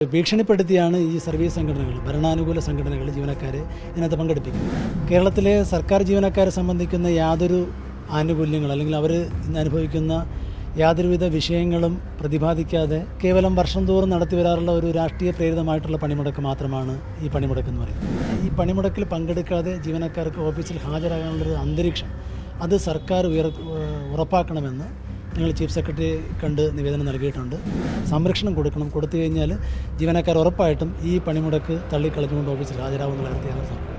ഭീഷണിപ്പെടുത്തിയാണ് ഈ സർവീസ് സംഘടനകൾ, ഭരണാനുകൂല സംഘടനകൾ ജീവനക്കാരെ ഇതിനകത്ത് പങ്കെടുപ്പിക്കുന്നത്. കേരളത്തിലെ സർക്കാർ ജീവനക്കാരെ സംബന്ധിക്കുന്ന യാതൊരു ആനുകൂല്യങ്ങൾ അല്ലെങ്കിൽ അവർ ഇന്ന് അനുഭവിക്കുന്ന യാതൊരുവിധ വിഷയങ്ങളും പ്രതിപാദിക്കാതെ കേവലം വർഷം തോറും നടത്തി വരാറുള്ള ഒരു രാഷ്ട്രീയ പ്രേരിതമായിട്ടുള്ള പണിമുടക്ക് മാത്രമാണ് ഈ പണിമുടക്ക് എന്ന് പറയുന്നത്. ഈ പണിമുടക്കിൽ പങ്കെടുക്കാതെ ജീവനക്കാർക്ക് ഓഫീസിൽ ഹാജരാകാനുള്ളൊരു അന്തരീക്ഷം അത് സർക്കാർ ഉറപ്പാക്കണമെന്ന് ഞങ്ങൾ ചീഫ് സെക്രട്ടറിയെ കണ്ട് നിവേദനം നൽകിയിട്ടുണ്ട്. സംരക്ഷണം കൊടുത്തു കഴിഞ്ഞാൽ ജീവനക്കാർ ഉറപ്പായിട്ടും ഈ പണിമുടക്ക് തള്ളിക്കളഞ്ഞുകൊണ്ട് ഓഫീസിൽ ഹാജരാകുമെന്നുള്ള കാര്യത്തിലാണ് സർക്കാർ.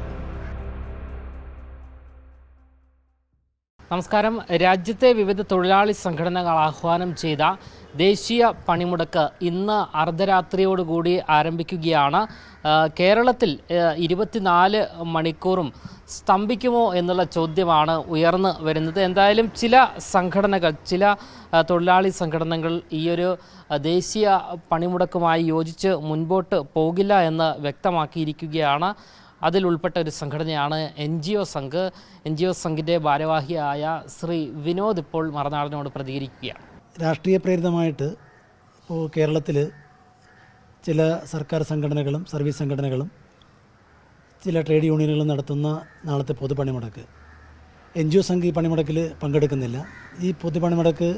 നമസ്കാരം. രാജ്യത്തെ വിവിധ തൊഴിലാളി സംഘടനകൾ ആഹ്വാനം ചെയ്ത ദേശീയ പണിമുടക്ക് ഇന്ന് അർദ്ധരാത്രിയോടുകൂടി ആരംഭിക്കുകയാണ്. കേരളത്തിൽ 24 മണിക്കൂറും സ്തംഭിക്കുമോ എന്നുള്ള ചോദ്യമാണ് ഉയർന്നു വരുന്നത്. എന്തായാലും ചില സംഘടനകൾ, ചില തൊഴിലാളി സംഘടനകൾ ഈയൊരു ദേശീയ പണിമുടക്കുമായി യോജിച്ച് മുൻപോട്ട് പോകില്ല എന്ന് വ്യക്തമാക്കിയിരിക്കുകയാണ്. അതിലുൾപ്പെട്ട ഒരു സംഘടനയാണ് NGO സംഘ്. NGO സംഘിൻ്റെ ഭാരവാഹിയായ ശ്രീ വിനോദ് ഇപ്പോൾ മറുനാടിനോട് പ്രതികരിക്കുകയാണ്. രാഷ്ട്രീയ പ്രേരിതമായിട്ട് ഇപ്പോൾ കേരളത്തിൽ ചില സർക്കാർ സംഘടനകളും സർവീസ് സംഘടനകളും ചില ട്രേഡ് യൂണിയനുകളും നടത്തുന്ന നാളത്തെ പൊതുപണിമുടക്ക്, NGO സംഘ് ഈ പണിമുടക്കിൽ പങ്കെടുക്കുന്നില്ല. ഈ പൊതുപണിമുടക്ക്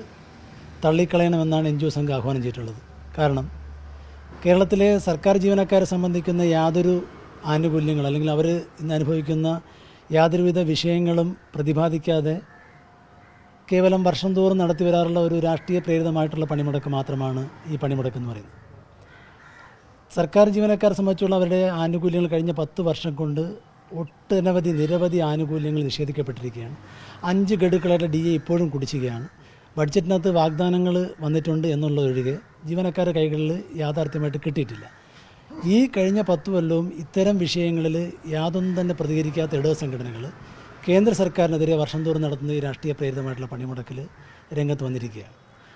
തള്ളിക്കളയണമെന്നാണ് NGO സംഘ് ആഹ്വാനം ചെയ്തിട്ടുള്ളത്. കാരണം കേരളത്തിലെ സർക്കാർ ജീവനക്കാരെ സംബന്ധിക്കുന്ന യാതൊരു ആനുകൂല്യങ്ങൾ അല്ലെങ്കിൽ അവർ ഇന്ന് അനുഭവിക്കുന്ന യാതൊരുവിധ വിഷയങ്ങളും പ്രതിപാദിക്കാതെ കേവലം വർഷം തോറും നടത്തി വരാറുള്ള ഒരു രാഷ്ട്രീയ പ്രേരിതമായിട്ടുള്ള പണിമുടക്ക് മാത്രമാണ് ഈ പണിമുടക്ക് എന്ന് പറയുന്നത്. സർക്കാർ ജീവനക്കാരെ സംബന്ധിച്ചുള്ള അവരുടെ ആനുകൂല്യങ്ങൾ കഴിഞ്ഞ 10 വർഷം കൊണ്ട് നിരവധി ആനുകൂല്യങ്ങൾ നിഷേധിക്കപ്പെട്ടിരിക്കുകയാണ്. 5 ഗഡുക്കളായിട്ട് DA ഇപ്പോഴും കുടിശ്ശികയാണ്. ബഡ്ജറ്റിനകത്ത് വാഗ്ദാനങ്ങൾ വന്നിട്ടുണ്ട് എന്നുള്ളതൊഴികെ ജീവനക്കാരുടെ കൈകളിൽ യാഥാർത്ഥ്യമായിട്ട് കിട്ടിയിട്ടില്ല. ഈ കഴിഞ്ഞ 10 കൊല്ലവും ഇത്തരം വിഷയങ്ങളിൽ യാതൊന്നും തന്നെ പ്രതികരിക്കാത്ത ഇടത് സംഘടനകൾ കേന്ദ്ര സർക്കാരിനെതിരെ വർഷം തോറും നടത്തുന്ന ഈ രാഷ്ട്രീയ പ്രേരിതമായിട്ടുള്ള പണിമുടക്കിൽ രംഗത്ത് വന്നിരിക്കുകയാണ്.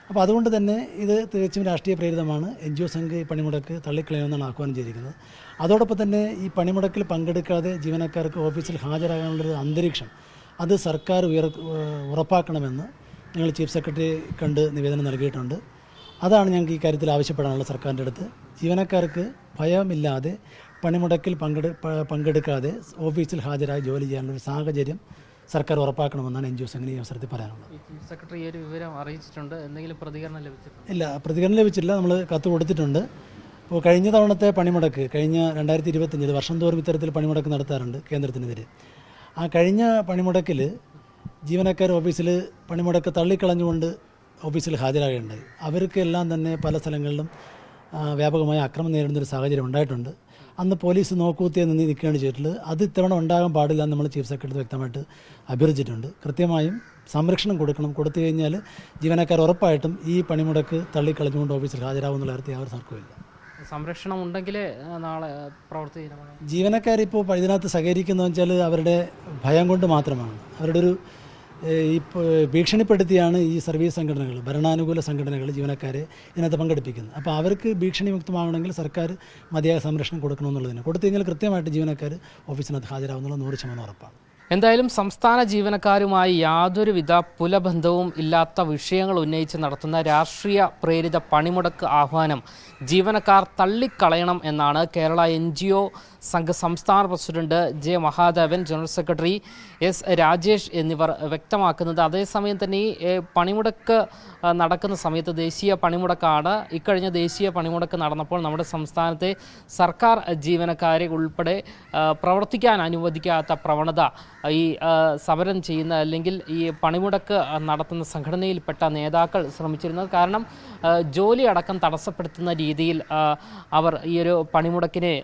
അപ്പോൾ അതുകൊണ്ട് തന്നെ ഇത് തികച്ചും രാഷ്ട്രീയ പ്രേരിതമാണ്. NGO സംഘ് ഈ പണിമുടക്ക് തള്ളിക്കളയുമെന്നാണ് ആഹ്വാനം ചെയ്തിരിക്കുന്നത്. അതോടൊപ്പം തന്നെ ഈ പണിമുടക്കിൽ പങ്കെടുക്കാതെ ജീവനക്കാർക്ക് ഓഫീസിൽ ഹാജരാകാനുള്ളൊരു അന്തരീക്ഷം അത് സർക്കാർ ഉറപ്പാക്കണമെന്ന് ഞങ്ങൾ ചീഫ് സെക്രട്ടറിയെ കണ്ട് നിവേദനം നൽകിയിട്ടുണ്ട്. അതാണ് ഞങ്ങൾക്ക് ഈ കാര്യത്തിൽ ആവശ്യപ്പെടാനുള്ള സർക്കാരിൻ്റെ അടുത്ത്. ജീവനക്കാർക്ക് ഭയമില്ലാതെ പണിമുടക്കിൽ പങ്കെടുക്കാതെ ഓഫീസിൽ ഹാജരായി ജോലി ചെയ്യാനുള്ളൊരു സാഹചര്യം സർക്കാർ ഉറപ്പാക്കണമെന്നാണ് NGO സംഘിന് ഈ അവസരത്തിൽ പറയാനുള്ളത്. ചീഫ് സെക്രട്ടറി ഒരു വിവരം അറിയിച്ചിട്ടുണ്ട്. എന്തെങ്കിലും പ്രതികരണം ലഭിച്ചിട്ടുണ്ട്? ഇല്ല, പ്രതികരണം ലഭിച്ചില്ല. നമ്മൾ കത്ത് കൊടുത്തിട്ടുണ്ട്. ഇപ്പോൾ കഴിഞ്ഞ തവണത്തെ പണിമുടക്ക്, കഴിഞ്ഞ 2025 വർഷം തോറും ഇത്തരത്തിൽ പണിമുടക്ക് നടത്താറുണ്ട് കേന്ദ്രത്തിനെതിരെ. ആ കഴിഞ്ഞ പണിമുടക്കിൽ ജീവനക്കാർ ഓഫീസിൽ പണിമുടക്ക് തള്ളിക്കളഞ്ഞുകൊണ്ട് ഓഫീസിൽ ഹാജരാകേണ്ടായി. അവർക്കെല്ലാം തന്നെ പല സ്ഥലങ്ങളിലും വ്യാപകമായ ആക്രമണം നേരിടുന്നൊരു സാഹചര്യം ഉണ്ടായിട്ടുണ്ട്. അന്ന് പോലീസ് നോക്കൂത്തിയെ നിന്ന് നിൽക്കുകയാണ് ചെയ്തിട്ടുള്ളത്. അത് ഇത്തവണ ഉണ്ടാകാൻ പാടില്ല എന്ന് നമ്മൾ ചീഫ് സെക്രട്ടറി വ്യക്തമായിട്ട് അഭ്യർത്ഥിച്ചിട്ടുണ്ട്. കൃത്യമായും സംരക്ഷണം കൊടുത്തു കഴിഞ്ഞാൽ ജീവനക്കാർ ഉറപ്പായിട്ടും ഈ പണിമുടക്ക് തള്ളിക്കളഞ്ഞുകൊണ്ട് ഓഫീസിൽ ഹാജരാകുമെന്നുള്ള കാര്യത്തിൽ യാതൊരു തർക്കമില്ല. സംരക്ഷണം ഉണ്ടെങ്കിൽ നാളെ പ്രവർത്തിക്കണം. ജീവനക്കാരിപ്പോൾ ഇതിനകത്ത് സഹകരിക്കുന്നതെന്ന് വെച്ചാൽ അവരുടെ ഭയം കൊണ്ട് മാത്രമാണ്. അവരുടെ ഒരു ഭീഷണിപ്പെടുത്തിയാണ് ഈ സർവീസ് സംഘടനകൾ, ഭരണാനുകൂല സംഘടനകൾ ജീവനക്കാരെ ഇതിനകത്ത് പങ്കെടുപ്പിക്കുന്നത്. അപ്പോൾ അവർക്ക് ഭീഷണിമുക്തമാവണമെങ്കിൽ സർക്കാർ മതിയായ സംരക്ഷണം കൊടുക്കണമെന്നുള്ളതിന് കൊടുത്തു കഴിഞ്ഞാൽ കൃത്യമായിട്ട് ജീവനക്കാർ ഓഫീസിനകത്ത് ഹാജരാകുന്നുള്ള 100% ഉറപ്പാണ്. എന്തായാലും സംസ്ഥാന ജീവനക്കാരുമായി യാതൊരുവിധ പുലബന്ധവും ഇല്ലാത്ത വിഷയങ്ങൾ ഉന്നയിച്ച് നടത്തുന്ന രാഷ്ട്രീയ പ്രേരിത പണിമുടക്ക് ആഹ്വാനം ജീവനക്കാർ തള്ളിക്കളയണം എന്നാണ് കേരള NGO സംഘ് സംസ്ഥാന president J. Mahadevan, general secretary S. Rajesh എന്നിവർ വ്യക്തമാക്കുന്നത്. അതേസമയം തന്നെ ഈ പണിമുടക്ക് നടക്കുന്ന സമയത്ത് ദേശീയ പണിമുടക്കാണ്. ഇക്കഴിഞ്ഞ ദേശീയ പണിമുടക്ക് നടന്നപ്പോൾ നമ്മുടെ സംസ്ഥാനത്തെ സർക്കാർ ജീവനക്കാരെ ഉൾപ്പെടെ പ്രവർത്തിക്കാൻ അനുവദിക്കാത്ത പ്രവണത ഈ സമരം ചെയ്യുന്ന അല്ലെങ്കിൽ ഈ പണിമുടക്ക് നടത്തുന്ന സംഘടനയിൽപ്പെട്ട നേതാക്കൾ ശ്രമിച്ചിരുന്നത്. കാരണം ജോലി അടക്കം തടസ്സപ്പെടുത്തുന്ന രീതിയിൽ അവർ ഈ ഒരു പണിമുടക്കിനെ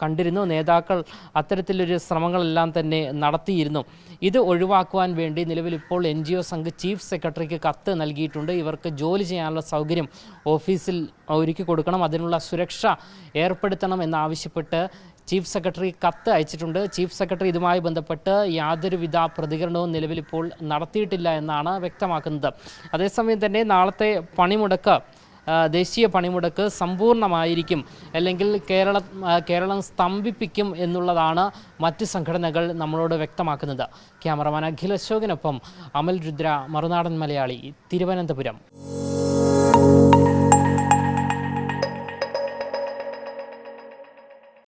കണ്ടിരുന്നു. നേതാക്കൾ അത്തരത്തിലൊരു ശ്രമങ്ങളെല്ലാം തന്നെ നടത്തിയിരുന്നു. ഇത് ഒഴിവാക്കുവാൻ വേണ്ടി നിലവിൽ ഇപ്പോൾ NGO സംഘ് ചീഫ് സെക്രട്ടറിക്ക് കത്ത് നൽകിയിട്ടുണ്ട്. ഇവർക്ക് ജോലി ചെയ്യാനുള്ള സൗകര്യം ഓഫീസിൽ ഒരുക്കി കൊടുക്കണം, അതിനുള്ള സുരക്ഷ ഏർപ്പെടുത്തണം എന്നാവശ്യപ്പെട്ട് ചീഫ് സെക്രട്ടറി കത്ത് അയച്ചിട്ടുണ്ട്. ചീഫ് സെക്രട്ടറി ഇതുമായി ബന്ധപ്പെട്ട് യാതൊരുവിധ പ്രതികരണവും നിലവിലിപ്പോൾ നടത്തിയിട്ടില്ല എന്നാണ് വ്യക്തമാക്കുന്നത്. അതേസമയം തന്നെ നാളത്തെ പണിമുടക്ക് ദേശീയ പണിമുടക്ക് സമ്പൂർണ്ണമായിരിക്കും, അല്ലെങ്കിൽ കേരളം സ്തംഭിപ്പിക്കും എന്നുള്ളതാണ് മറ്റ് സംഘടനകൾ നമ്മളോട് വ്യക്തമാക്കുന്നത്. ക്യാമറമാൻ അഖിൽ അശോകിനൊപ്പം അമൽ രുദ്ര, മറുനാടൻ മലയാളി, തിരുവനന്തപുരം.